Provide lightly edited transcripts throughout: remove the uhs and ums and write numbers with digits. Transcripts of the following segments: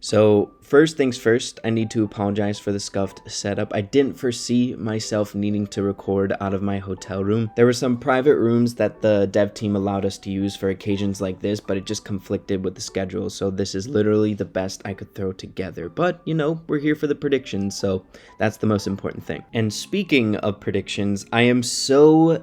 So first things first, I need to apologize for the scuffed setup. I didn't foresee myself needing to record out of my hotel room. There were some private rooms that the dev team allowed us to use for occasions like this, but it just conflicted with the schedule. So this is literally the best I could throw together. But, you know, we're here for the predictions, so that's the most important thing. And speaking of predictions, I am so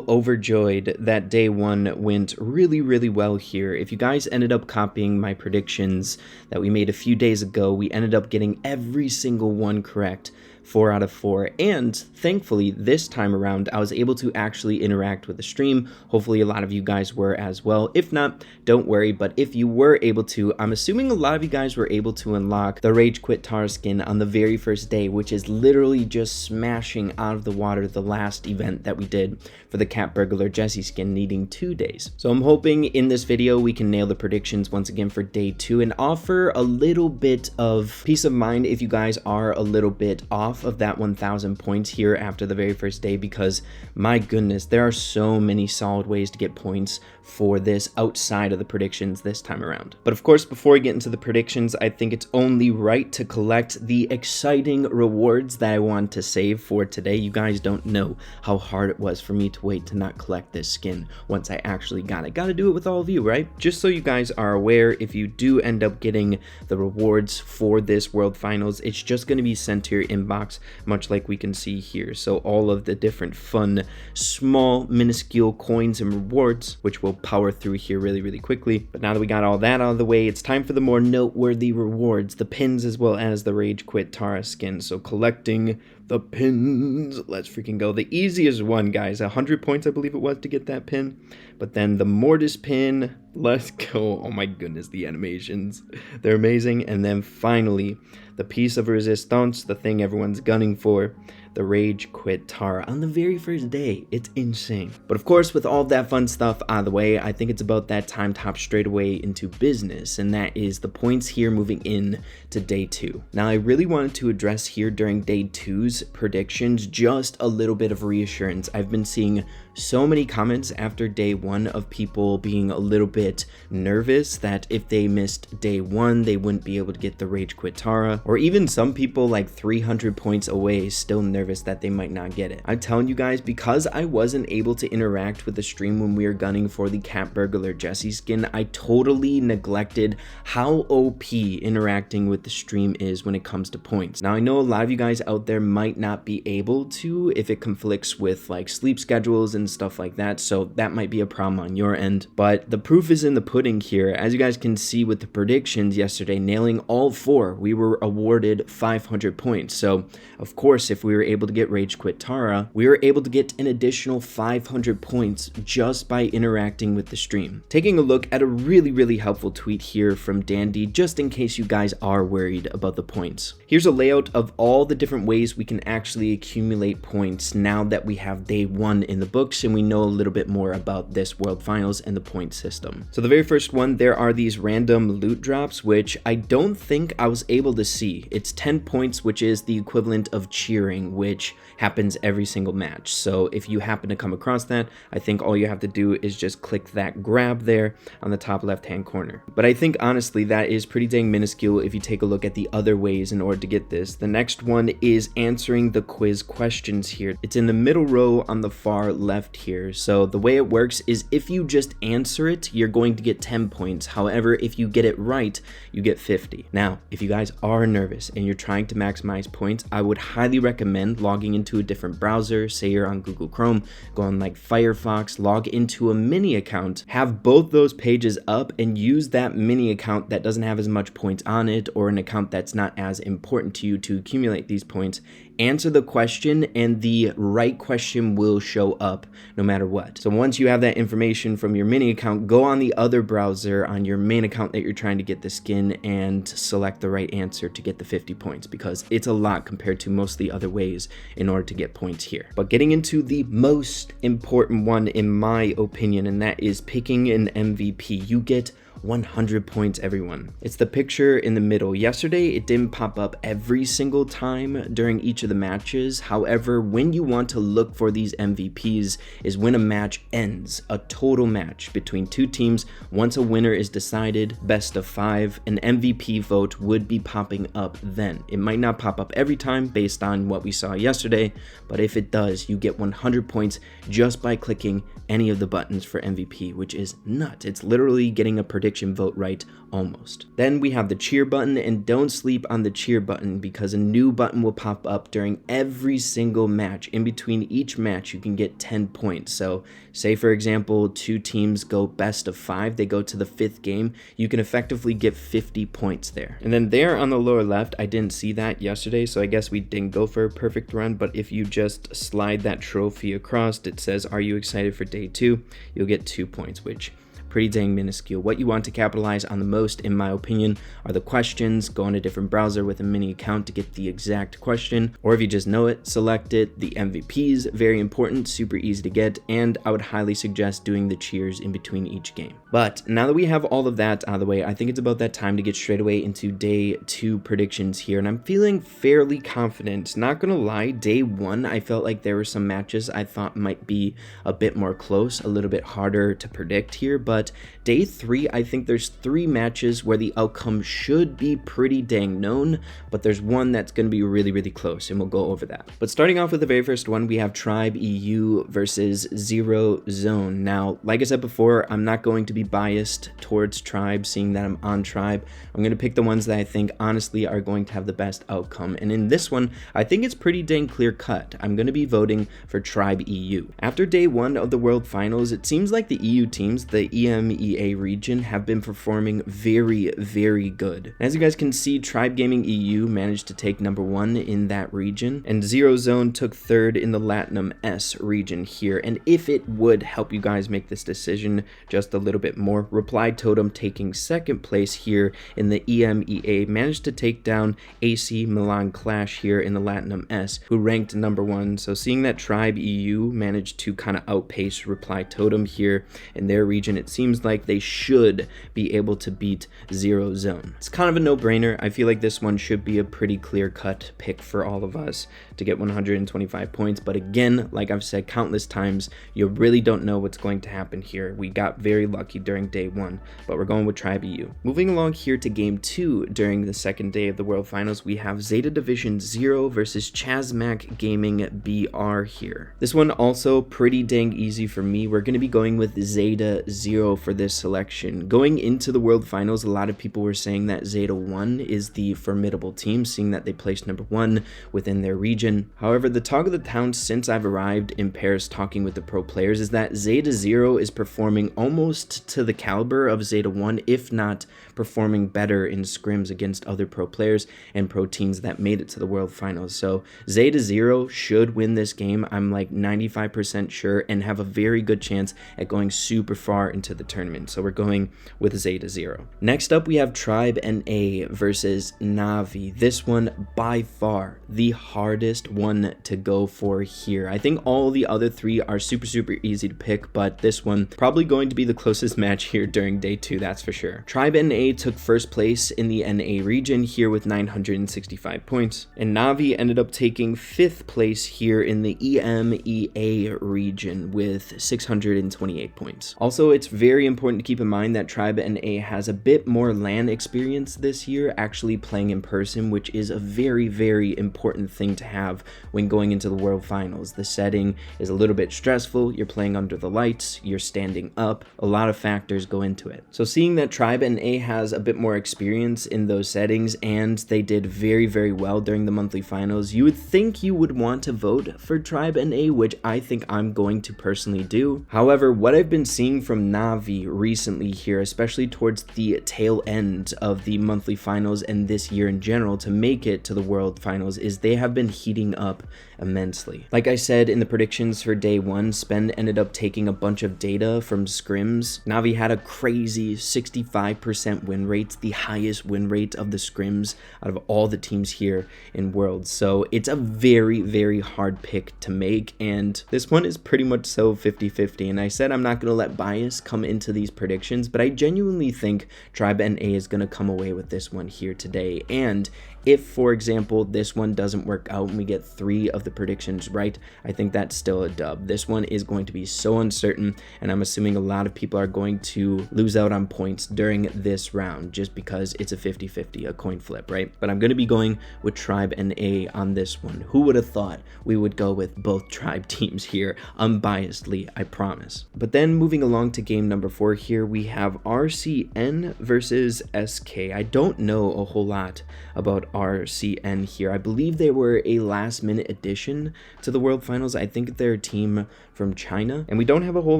overjoyed that day one went really well here. If you guys ended up copying my predictions that we made a few days ago, we ended up getting every single one correct. 4 out of 4, and thankfully this time around I was able to actually interact with the stream. Hopefully a lot of you guys were as well. If not, don't worry, but if you were able to, I'm assuming a lot of you guys were able to unlock the Rage Quit Tara skin on the very first day, which is literally just smashing out of the water the last event that we did for the Cat Burglar Jessie skin, needing 2 days. So I'm hoping in this video we can nail the predictions once again for day 2 and offer a little bit of peace of mind if you guys are a little bit off of that 1,000 points here after the very first day, because my goodness, there are so many solid ways to get points for this outside of the predictions this time around. But of course, before we get into the predictions, I think it's only right to collect the exciting rewards that I want to save for today. You guys don't know how hard it was for me to wait to not collect this skin once I actually got it. Gotta do it with all of you, right? Just so you guys are aware, if you do end up getting the rewards for this World Finals, it's just going to be sent to your inbox, much like we can see here. So all of the different fun, small, minuscule coins and rewards, which we'll power through here really quickly. But now that we got all that out of the way, it's time for the more noteworthy rewards, the pins as well as the Rage Quit Tara skin. So collecting the pins, let's freaking go. The easiest one, guys, 100 points I believe it was to get that pin. But then the Mortis pin, let's go. Oh my goodness, the animations, they're amazing. And then finally the piece of resistance, the thing everyone's gunning for, the Rage Quit Tara on the very first day. It's insane. But of course, with all of that fun stuff out of the way, I think it's about that time to hop straight away into business, and that is the points here moving in to day 2. Now, I really wanted to address here during day 2's predictions just a little bit of reassurance. I've been seeing so many comments after day 1 of people being a little bit nervous that if they missed day 1, they wouldn't be able to get the Rage Quit Tara, or even some people like 300 points away still nervous that they might not get it. I'm telling you guys, because I wasn't able to interact with the stream when we were gunning for the Cat Burglar Jessie skin, I totally neglected how OP interacting with the stream is when it comes to points. Now, I know a lot of you guys out there might not be able to if it conflicts with like sleep schedules and stuff like that, so that might be a problem on your end, but the proof is in the pudding here. As you guys can see with the predictions yesterday, nailing all 4, we were awarded 500 points. So of course, if we were able to get Rage Quit Tara, we were able to get an additional 500 points just by interacting with the stream. Taking a look at a really helpful tweet here from Dandy, just in case you guys are worried about the points. Here's a layout of all the different ways we can actually accumulate points now that we have day 1 in the books and we know a little bit more about this World Finals and the point system. So the very first one, there are these random loot drops, which I don't think I was able to see. It's 10 points, which is the equivalent of cheering, which happens every single match. So if you happen to come across that, I think all you have to do is just click that grab there on the top left hand corner. But I think honestly that is pretty dang minuscule if you take a look at the other ways in order to get this. The next one is answering the quiz questions here. It's in the middle row on the far left here. So the way it works is if you just answer it, you're going to get 10 points. However, if you get it right, you get 50. Now, if you guys are nervous and you're trying to maximize points, I would highly recommend logging into a different browser. Say you're on Google Chrome, go on like Firefox, log into a mini account, have both those pages up and use that mini account that doesn't have as much points on it, or an account that's not as important to you to accumulate these points. Answer the question and the right question will show up no matter what. So once you have that information from your mini account, go on the other browser on your main account that you're trying to get the skin and select the right answer to get the 50 points, because it's a lot compared to most of the other ways in order to get points here. But getting into the most important one in my opinion, and that is picking an MVP. You get 100 points, everyone. It's the picture in the middle. Yesterday, it didn't pop up every single time during each of the matches. However, when you want to look for these MVPs is when a match ends, a total match between two teams. Once a winner is decided, best of 5, an MVP vote would be popping up then. It might not pop up every time based on what we saw yesterday, but if it does, you get 100 points just by clicking any of the buttons for MVP, which is nuts. It's literally getting a prediction vote right almost. Then we have the cheer button, and don't sleep on the cheer button because a new button will pop up during every single match. In between each match, you can get 10 points. So say for example, 2 teams go best of 5, they go to the 5th game, you can effectively get 50 points there. And then there on the lower left, I didn't see that yesterday, so I guess we didn't go for a perfect run, but if you just slide that trophy across, it says, "Are you excited for day 2?" You'll get 2 points, which pretty dang minuscule. What you want to capitalize on the most, in my opinion, are the questions. Go on a different browser with a mini account to get the exact question, or if you just know it, select it. The MVPs, very important, super easy to get, and I would highly suggest doing the cheers in between each game. But now that we have all of that out of the way, I think it's about that time to get straight away into day 2 predictions here, and I'm feeling fairly confident. Not gonna lie, day 1, I felt like there were some matches I thought might be a bit more close, a little bit harder to predict here, but day 3, I think there's 3 matches where the outcome should be pretty dang known, but there's one that's going to be really, really close, and we'll go over that. But starting off with the very first one, we have Tribe EU versus Zero Zone. Now, like I said before, I'm not going to be biased towards Tribe, seeing that I'm on Tribe. I'm going to pick the ones that I think honestly are going to have the best outcome, and in this one, I think it's pretty dang clear cut. I'm going to be voting for Tribe EU. After day 1 of the World Finals, it seems like the EU teams, the EMEA region, have been performing very, very good. As you guys can see, Tribe Gaming EU managed to take number 1 in that region, and Zero Zone took 3rd in the Latinum S region here. And if it would help you guys make this decision just a little bit more, Reply Totem taking 2nd place here in the EMEA managed to take down AC Milan Clash here in the Latinum S, who ranked number 1. So seeing that Tribe EU managed to kind of outpace Reply Totem here in their region, it seems like they should be able to beat Zero Zone. It's kind of a no-brainer. I feel like this one should be a pretty clear-cut pick for all of us to get 125 points, but again, like I've said countless times, you really don't know what's going to happen here. We got very lucky during day 1, but we're going with Tribe EU. Moving along here to game 2 during the 2nd day of the World Finals, we have Zeta Division 0 versus Chazmac Gaming BR here. This one also pretty dang easy for me. We're going to be going with Zeta 0 for this selection. Going into the World Finals, a lot of people were saying that Zeta 1 is the formidable team, seeing that they placed number 1 within their region. However, the talk of the town since I've arrived in Paris talking with the pro players is that Zeta 0 is performing almost to the caliber of Zeta 1, if not performing better in scrims against other pro players and pro teams that made it to the World Finals. So Zeta 0 should win this game, I'm like 95% sure, and have a very good chance at going super far into the tournament. So we're going with Zeta 0. Next up, we have Tribe NA versus Navi. This one by far the hardest one to go for here. I think all the other 3 are super easy to pick, but this one probably going to be the closest match here during day 2, that's for sure. Tribe NA took 1st place in the NA region here with 965 points, and Navi ended up taking 5th place here in the EMEA region with 628 points. Also, it's very important to keep in mind that Tribe NA has a bit more LAN experience this year, actually playing in person, which is a very important thing to have when going into the World Finals. The setting is a little bit stressful, you're playing under the lights, you're standing up, a lot of factors go into it. So seeing that Tribe NA has a bit more experience in those settings, and they did very well during the monthly finals, you would think you would want to vote for Tribe NA, which I think I'm going to personally do. However, what I've been seeing from Navi recently here, especially towards the tail end of the monthly finals and this year in general to make it to the World Finals, is they have been heating up immensely. Like I said in the predictions for day 1, Spend ended up taking a bunch of data from scrims. Navi had a crazy 65% win rate, the highest win rate of the scrims out of all the teams here in Worlds. So it's a very hard pick to make, and this one is pretty much so 50-50. And I said I'm not going to let bias come into these predictions, but I genuinely think Tribe NA is going to come away with this one here today. And if, for example, this one doesn't work out and we get 3 of the predictions right, I think that's still a dub. This one is going to be so uncertain, and I'm assuming a lot of people are going to lose out on points during this round just because it's a 50-50, a coin flip, right? But I'm going to be going with Tribe NA on this one. Who would have thought we would go with both Tribe teams here, unbiasedly, I promise. But then moving along to game number 4 here, we have RCN versus SK. I don't know a whole lot about RCN here. I believe they were a last minute addition to the World Finals. I think they're a team from China, and we don't have a whole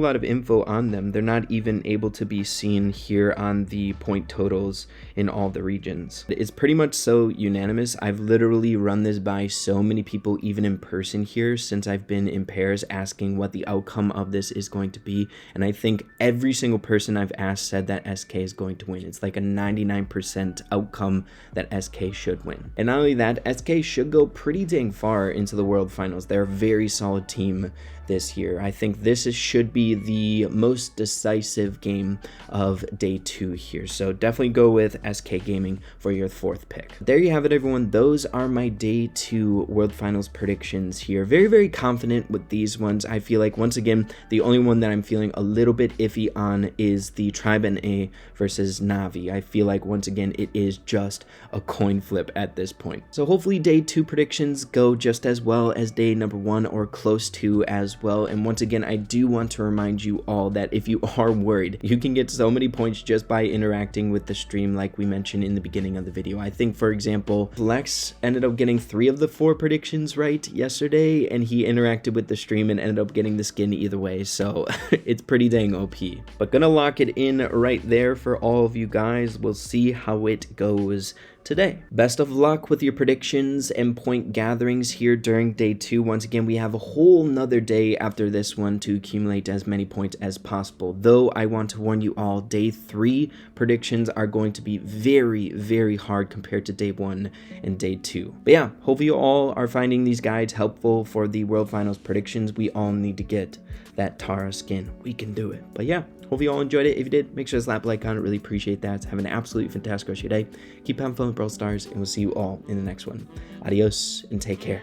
lot of info on them. They're not even able to be seen here on the point totals in all the regions. It's pretty much so unanimous. I've literally run this by so many people, even in person here, since I've been in pairs, asking what the outcome of this is going to be, and I think every single person I've asked said that SK is going to win. It's like a 99% outcome that SK should win. And not only that, SK should go pretty dang far into the World Finals. They're a very solid team this year. I think should be the most decisive game of day 2 here. So definitely go with SK Gaming for your 4th pick. There you have it, everyone. Those are my day 2 World Finals predictions here. Very, very confident with these ones. I feel like, once again, the only one that I'm feeling a little bit iffy on is the Tribe NA versus Navi. I feel like, once again, it is just a coin flip at this point. So hopefully day 2 predictions go just as well as day number 1 or close to as well. And once again, I do want to remind you all that if you are worried, you can get so many points just by interacting with the stream, like we mentioned in the beginning of the video. I think, for example, Flex ended up getting 3 of the 4 predictions right yesterday, and he interacted with the stream and ended up getting the skin either way, so it's pretty dang OP. But gonna lock it in right there for all of you guys. We'll see how it goes today. Best of luck with your predictions and point gatherings here during day 2. Once again, we have a whole nother day after this one to accumulate as many points as possible, though I want to warn you all, day 3 predictions are going to be very, very hard compared to day 1 and day 2. But yeah, hope you all are finding these guides helpful for the World Finals predictions. We all need to get that Tara skin. We can do it. But yeah, hope you all enjoyed it. If you did, make sure to slap a like on it. Really appreciate that. Have an absolutely fantastic rest of your day. Keep having fun with Brawl Stars, and we'll see you all in the next one. Adios, and take care.